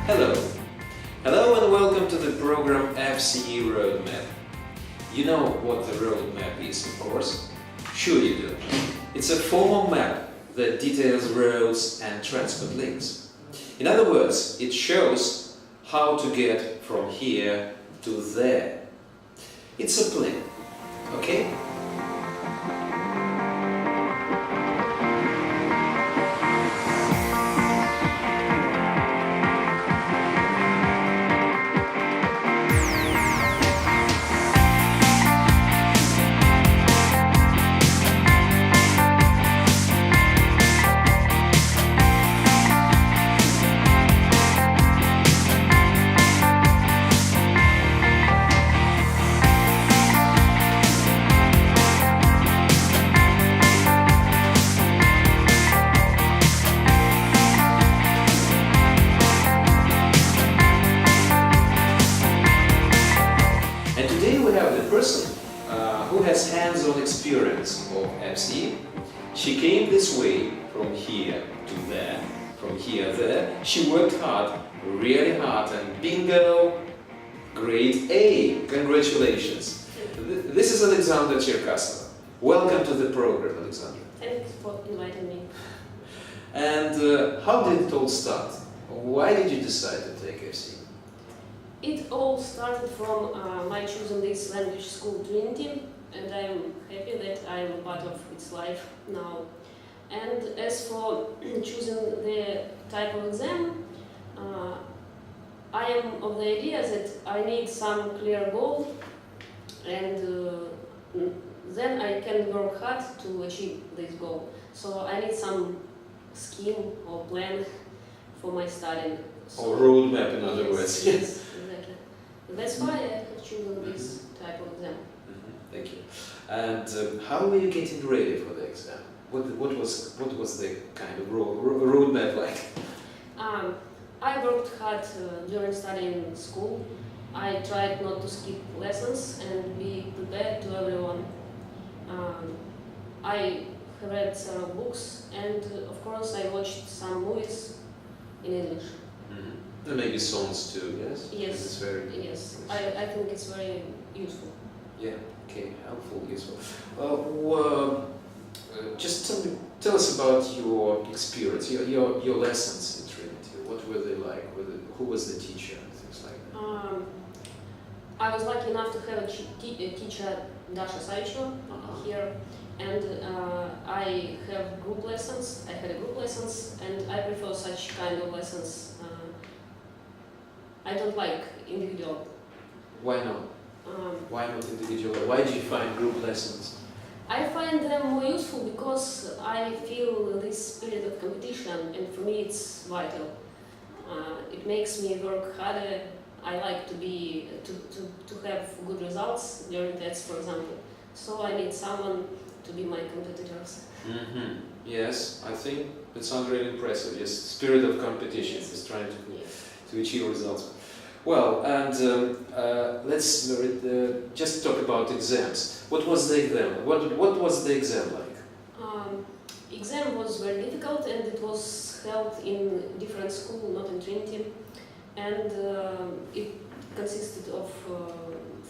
Hello. Hello and welcome to the program FCE Road Map. You know what the road map is, of course? Sure you do. It's a formal map that details roads and transport links. In other words, it shows how to get from here to there. It's a plan, okay? Who has hands-on experience of FCE. She came this way from here to there, from here there. She worked hard, really hard, and bingo, grade A. Congratulations. This is Alexandrой Черкасовой. Welcome to the program, Alexandra. Thanks for inviting me. And how did it all start? Why did you decide to take FCE? It all started from my choosing this language school, Trinity, and I'm happy that I'm a part of its life now. And as for choosing the type of exam, I am of the idea that I need some clear goal, and then I can work hard to achieve this goal. So I need some scheme or plan for my studying. So, or roadmap, in other words. Yes, exactly. That's why I have chosen this type of exam. Thank you. And how were you getting ready for the exam? What was the kind of roadmap like? I worked hard during studying in school. I tried not to skip lessons and be prepared to everyone. I read several books and of course I watched some movies in English. And maybe songs too, yes? Yes. It's very yes. I think it's very useful. Yeah. Okay. Helpful, useful. Just tell us about your experience, your lessons in Trinity. What were they like? Who was the teacher? Things like that. I was lucky enough to have a teacher, Dasha Savicheva, here, and I have group lessons. I had group lessons, and I prefer such kind of lessons. I don't like individual. Why not? Why not individual? Why do you find group lessons? I find them more useful because I feel this spirit of competition, and for me it's vital. It makes me work harder. I like to have good results during tests, for example. So I need someone to be my competitors. Yes, I think that sounds really impressive. Yes, spirit of competition is trying to achieve results. Well, and let's just talk about exams. What was the exam? What was the exam like? Exam was very difficult, and it was held in different schools, not in Trinity. And it consisted of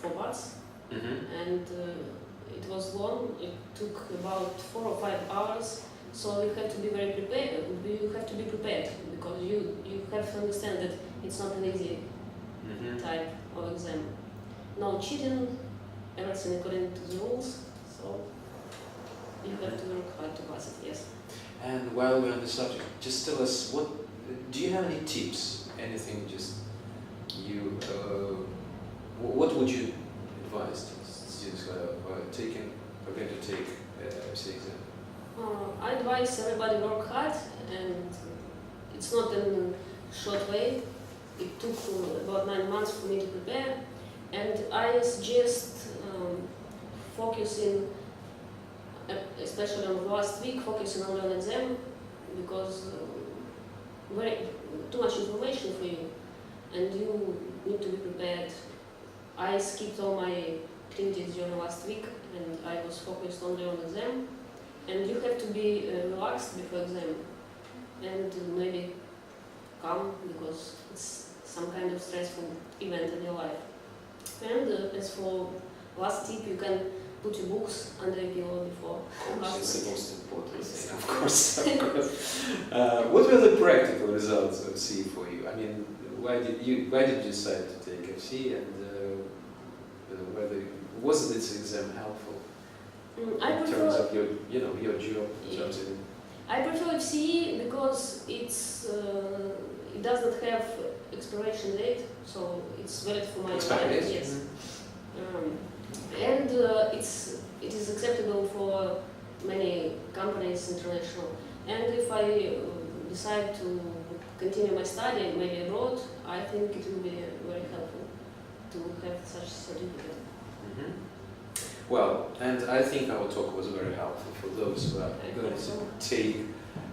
4 parts, and it was long. It took about 4 or 5 hours. So you have to be very prepared. You have to be prepared because you have to understand that it's not an easy type of exam. No cheating, everything according to the rules. So you have to work hard to pass it. Yes. And while we're on the subject, just tell us do you have any tips? Anything? Just you. What would you advise students who are going to take FCE exam? I advise everybody work hard, and it's not in a short way. It took about 9 months for me to prepare, and I suggest focusing, especially on the last week, focusing on an exam because too much information for you, and you need to be prepared. I skipped all my activities during last week, and I was focused only on exam. And you have to be relaxed before exam, and maybe come because it's some kind of stressful event in your life. And as for last tip, you can put your books under your pillow before. It's the most important thing, of course. Of course. What were the practical results of C for you? I mean, why did you decide to take FC, and was this exam helpful in terms of your job? In terms of I prefer FC because it does not have expiration date, so it's valid for my life. Yes. And it is acceptable for many companies international. And if I decide to continue my study, maybe abroad, I think it will be very helpful to have such certificate. Well, and I think our talk was very helpful for those who are going to take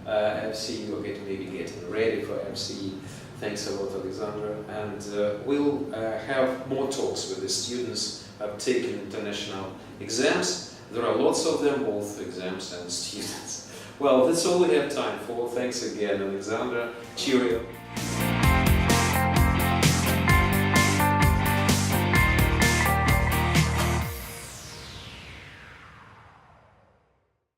FC or maybe getting ready for FC. Thanks a lot, Alexandra. And we'll have more talks with the students who have taken international exams. There are lots of them, both exams and students. Well, that's all we have time for. Thanks again, Alexandra. Cheerio.